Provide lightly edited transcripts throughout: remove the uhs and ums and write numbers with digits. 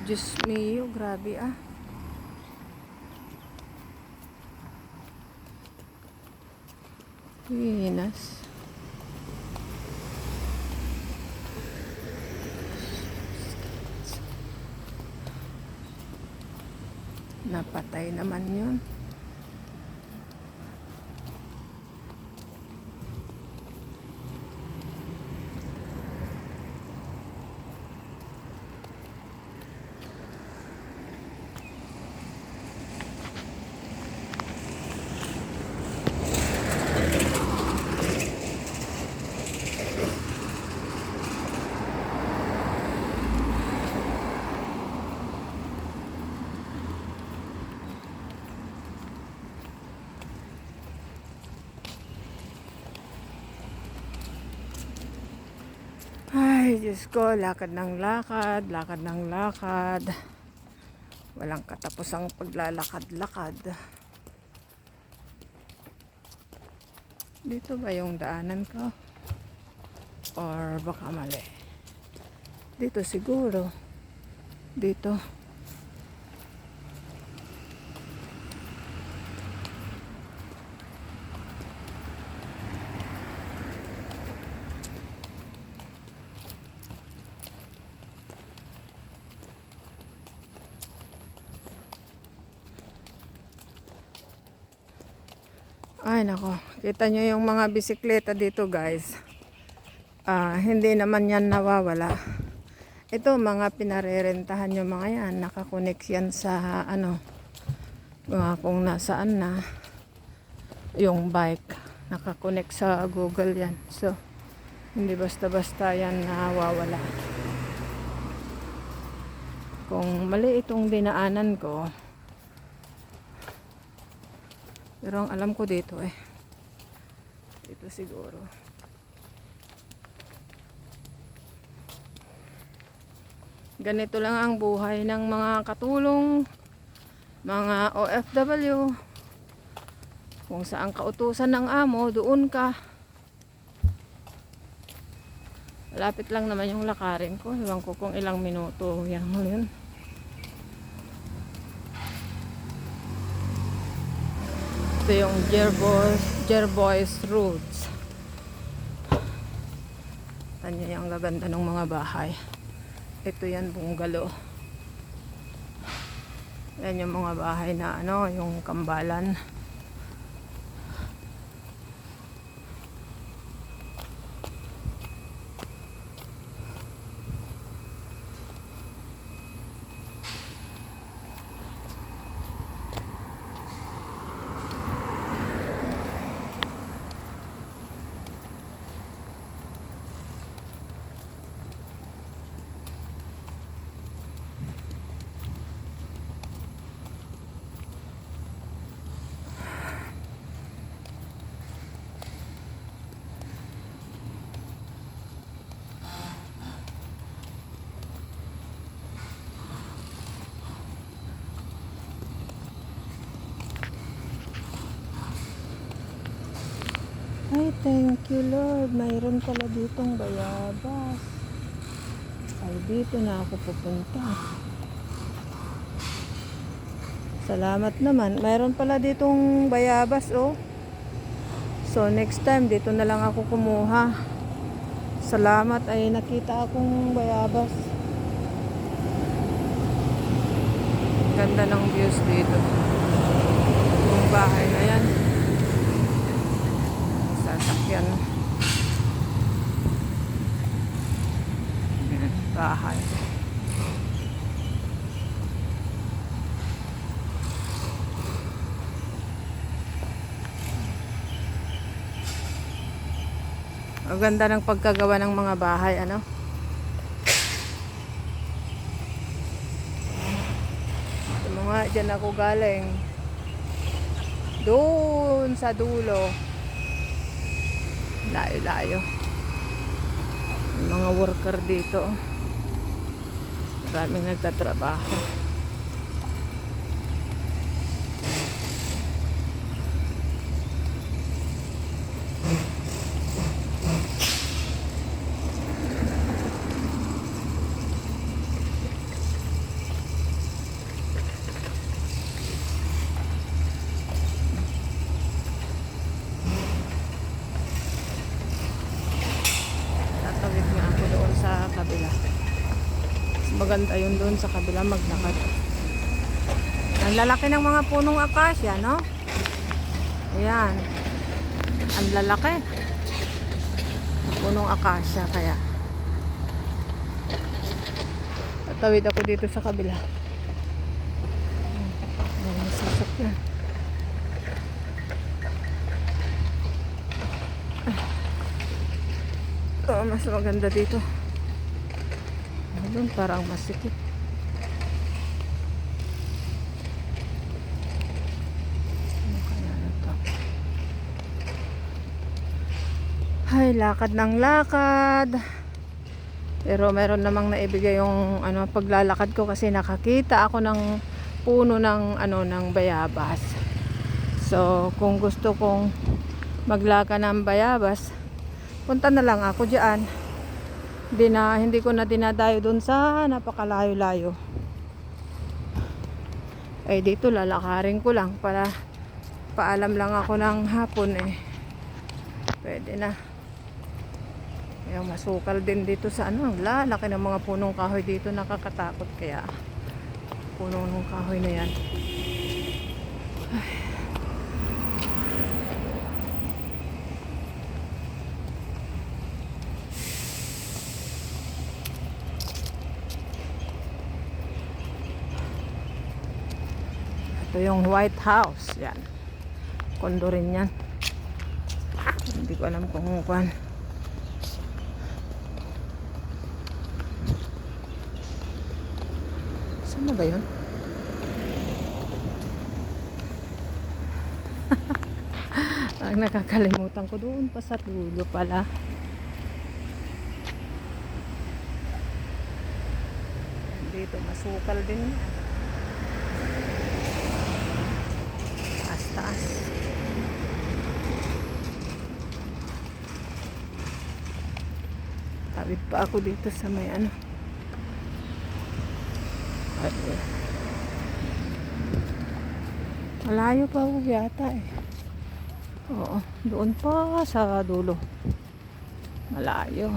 Diyos mio, grabe ah. Pinas. Napatay naman yun. Ay, Diyos ko, lakad ng lakad, lakad ng lakad. Walang katapusang paglalakad-lakad. Dito ba yung daanan ko? Or baka mali? Dito siguro. Dito. Ay nako, kita nyo yung mga bisikleta dito guys. Hindi naman yan nawawala. Ito mga pinarerentahan yung mga yan. Nakakonect yan sa ano, kung nasaan na yung bike. Nakakonect sa Google yan. So, hindi basta-basta yan nawawala. Kung mali itong dinaanan ko, pero ang alam ko dito dito siguro. Ganito lang ang buhay ng mga katulong, mga OFW. Kung saan kautusan ng amo, doon ka. Malapit lang naman yung lakarin ko. Ewan ko kung ilang minuto yan mo yun. Ito yung Jerbois Roads. Tanya yung gaganda ng mga bahay. Ito yan bungalow. Yan yung mga bahay na ano, yung kambalan. Ay, thank you Lord. Mayroon pala ditong bayabas. Ay, dito na ako pupunta. Salamat naman. Mayroon pala ditong bayabas, oh. So, next time, dito na lang ako kumuha. Salamat ay nakita akong bayabas. Ganda ng views dito. Yung bahay na yan. Sasakyan. Bahay. Ang ganda ng pagkagawa ng mga bahay, ano? Ito mga, dyan ako galing. Doon sa dulo. Layo-layo. May mga worker dito. Maraming nagtatrabaho. Maganda yun doon sa kabila maglakad. Ang lalaki ng mga punong akasya, no? Ayan. Ang lalaki. Punong akasya kaya. Tatawid ako dito sa kabila. Ayan, sasakyan. Mas maganda dito. Doon parang masikip. Ano kaya na to? Ay, lakad ng lakad. Pero meron namang naibigay yung paglalakad ko kasi nakakita ako ng puno ng ng bayabas. So, kung gusto kong maglaka ng bayabas, punta na lang ako diyan. Hindi ko na dinadayo doon sa napakalayo-layo. Eh dito lalakarin ko lang para paalam lang ako ng hapon pwede na. Yung masukal din dito sa ang lalaki ng mga punong kahoy dito, nakakatakot kaya puno ng kahoy na yan. Ay. Ito yung White House. Yan. Kondo rin yan. Hindi ko alam kung kuan. Saan na ba yun? Ang nakakalimutan ko doon pa sa dulo pala. Dito masukal din yan. Taas. Tawid pa ako dito sa may malayo pa ako yata Oo, doon pa sa dulo. Malayo.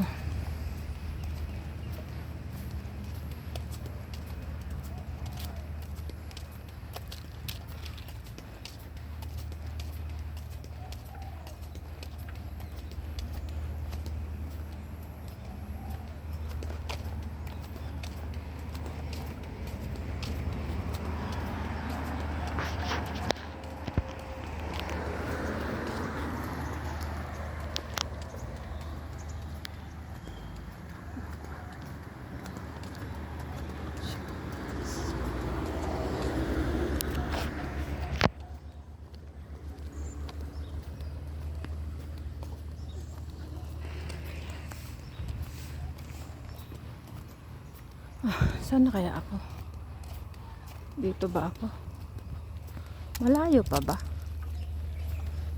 Saan na kaya ako? Dito ba ako? Malayo pa ba?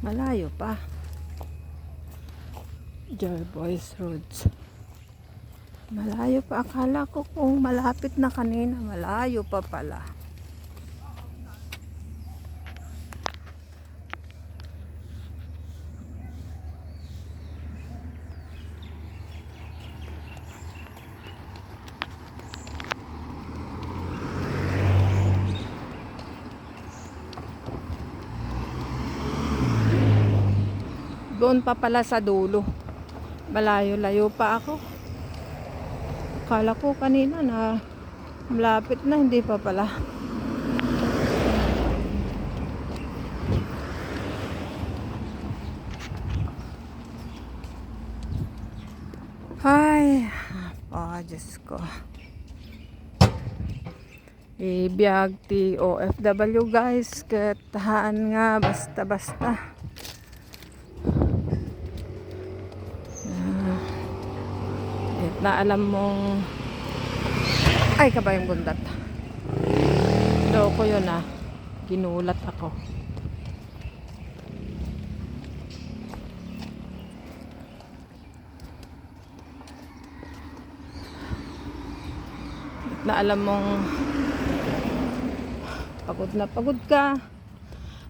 Malayo pa. Jervois Roads. Malayo pa. Akala ko kung malapit na kanina. Malayo pa pala. Doon pa pala sa dulo. Malayo-layo pa ako. Akala ko kanina na malapit na, hindi pa pala. Ay, Diyos ko. Ibiyag TOFW guys, katahaan nga basta-basta. Na alam mong ay kabayang bundat. Loko yun ginulat ako. Na alam mong pagod na pagod ka,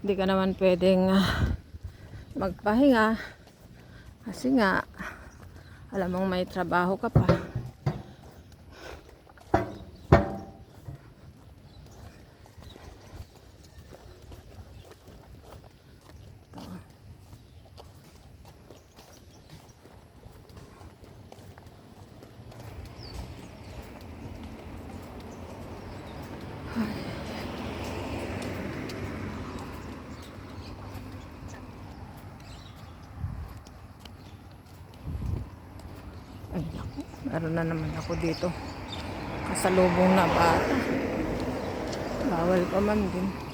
hindi ka naman pwedeng magpahinga kasi nga alam mong may trabaho ka pa. Meron na naman ako dito. Kasalubong na bata. Bawal pa man din.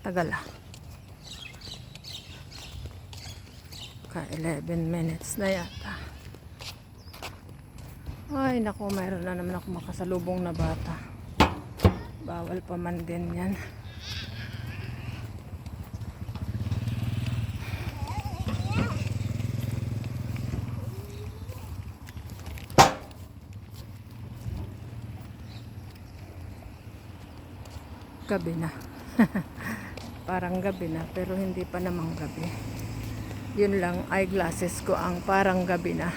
Tagal ah. Ka 11 minutes na yata. Ay naku, mayroon na naman ako makasalubong na bata. Bawal pa man din yan. Gabi na. Parang gabi na pero hindi pa namang gabi. Yun lang, eyeglasses ko ang parang gabi na.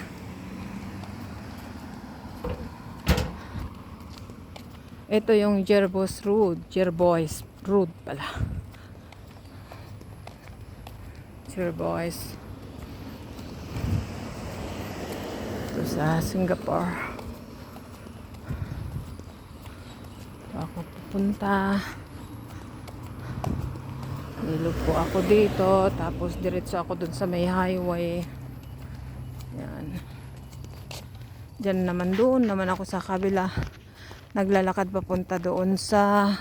Ito yung Jervois Road. Jervois Road pala. Jervois. Ito sa Singapore. Ito ako pupunta. Ilog po ako dito, tapos diretso ako dun sa may highway. Yan. Diyan naman, doon naman ako sa kabila. Naglalakad papunta doon sa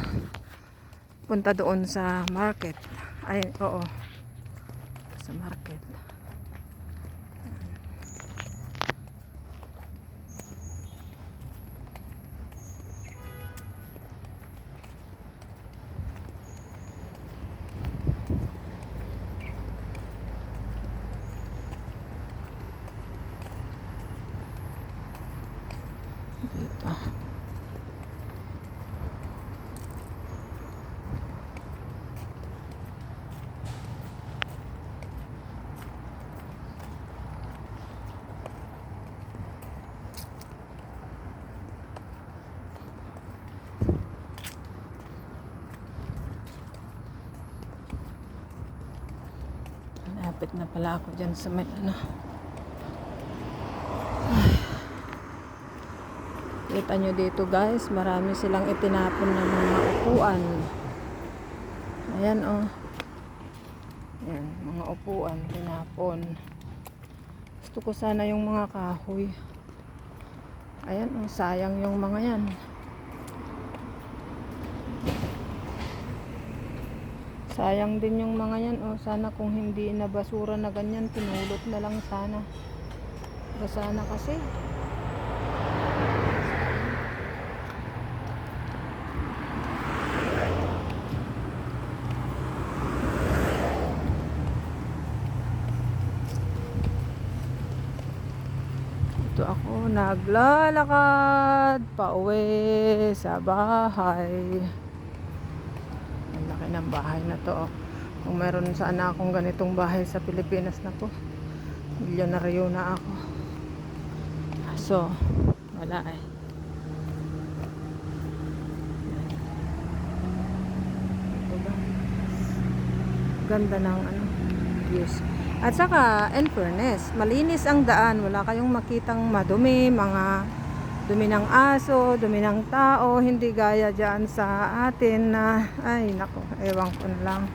market. Ay, oo. Sa market. Dito. Malapit na pala ako dyan sa may ano. Kita nyo dito guys, marami silang itinapon ng mga upuan. Ayan oh. Ayan, mga upuan, tinapon. Gusto ko sana yung mga kahoy. Ayan oh, sayang yung mga yan. Sayang din yung mga yan oh. Sana kung hindi na basura na ganyan, pinulot na lang sana. Sana kasi. Ito ako naglalakad pauwi sa bahay. Ang laki ng bahay na to. Kung meron sana akong ganitong bahay sa Pilipinas na po, milyonaryo na ako. So, wala eh. Ito ba? Ganda ng ano, views. At saka, in fairness, malinis ang daan. Wala kayong makitang madumi, mga dumi ng aso, dumi ng tao. Hindi gaya dyan sa atin na, ay nako, ewan ko na lang.